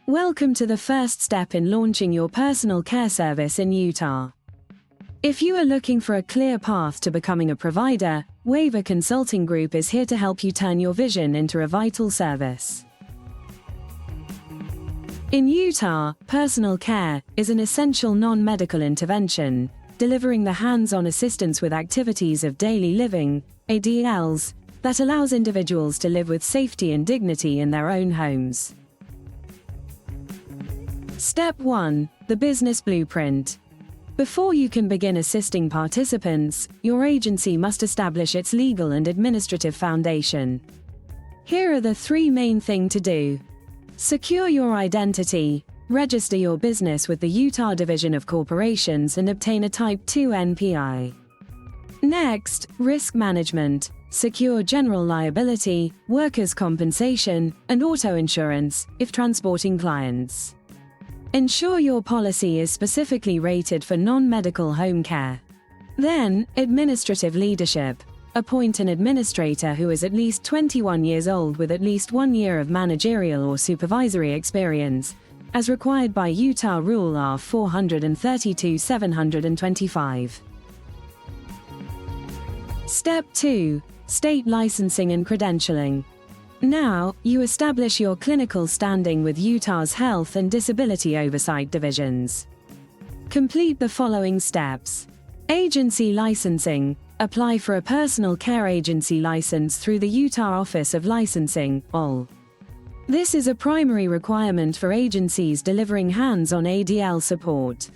Welcome to the first step in launching your personal care service in Utah. If you are looking for a clear path to becoming a provider, Waiver Consulting Group is here to help you turn your vision into a vital service. In Utah, personal care is an essential non-medical intervention, delivering the hands-on assistance with activities of daily living, ADLs, that allows individuals to live with safety and dignity in their own homes. Step 1. The Business Blueprint. Before you can begin assisting participants, your agency must establish its legal and administrative foundation. Here are the 3 main things to do. Secure your identity, register your business with the Utah Division of Corporations and obtain a Type 2 NPI. Next, risk management. Secure general liability, workers' compensation, and auto insurance, if transporting clients. Ensure your policy is specifically rated for non-medical home care. Then, administrative leadership. Appoint an administrator who is at least 21 years old with at least 1 year of managerial or supervisory experience, as required by Utah Rule R 432-725. Step 2. State licensing and credentialing. Now, you establish your clinical standing with Utah's Health and Disability Oversight Divisions. Complete the following steps. Agency licensing. Apply for a personal care agency license through the Utah Office of Licensing, OL. This is a primary requirement for agencies delivering hands-on ADL support.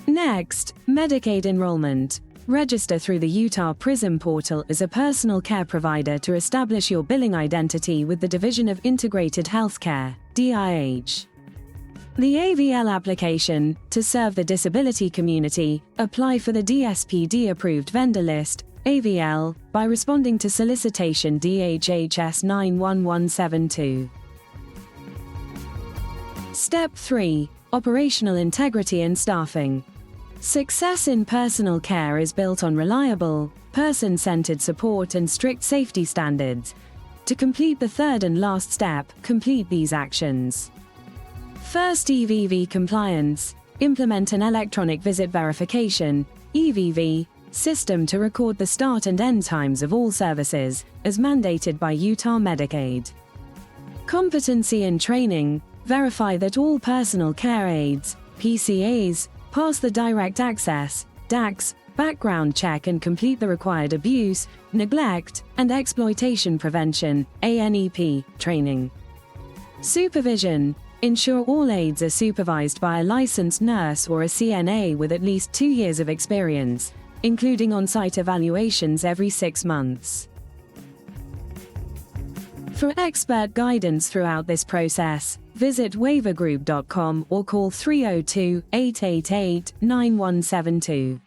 Next, Medicaid enrollment. Register through the Utah PRISM portal as a personal care provider to establish your billing identity with the Division of Integrated Healthcare, DIH. The AVL application, to serve the disability community, apply for the DSPD approved vendor list, AVL, by responding to solicitation DHHS 91172. Step 3. Operational integrity and staffing. Success in personal care is built on reliable, person-centered support and strict safety standards. To complete the third and last step, complete these actions. First, EVV compliance. Implement an electronic visit verification, EVV, system to record the start and end times of all services, as mandated by Utah Medicaid. Competency and training. Verify that all personal care aides, PCS, pass the direct access, DAX, background check and complete the required abuse, neglect, and exploitation prevention, ANEP, training. Supervision. Ensure all aides are supervised by a licensed nurse or a CNA with at least 2 years of experience, including on-site evaluations every 6 months. For expert guidance throughout this process, visit waivergroup.com or call 302-888-9172.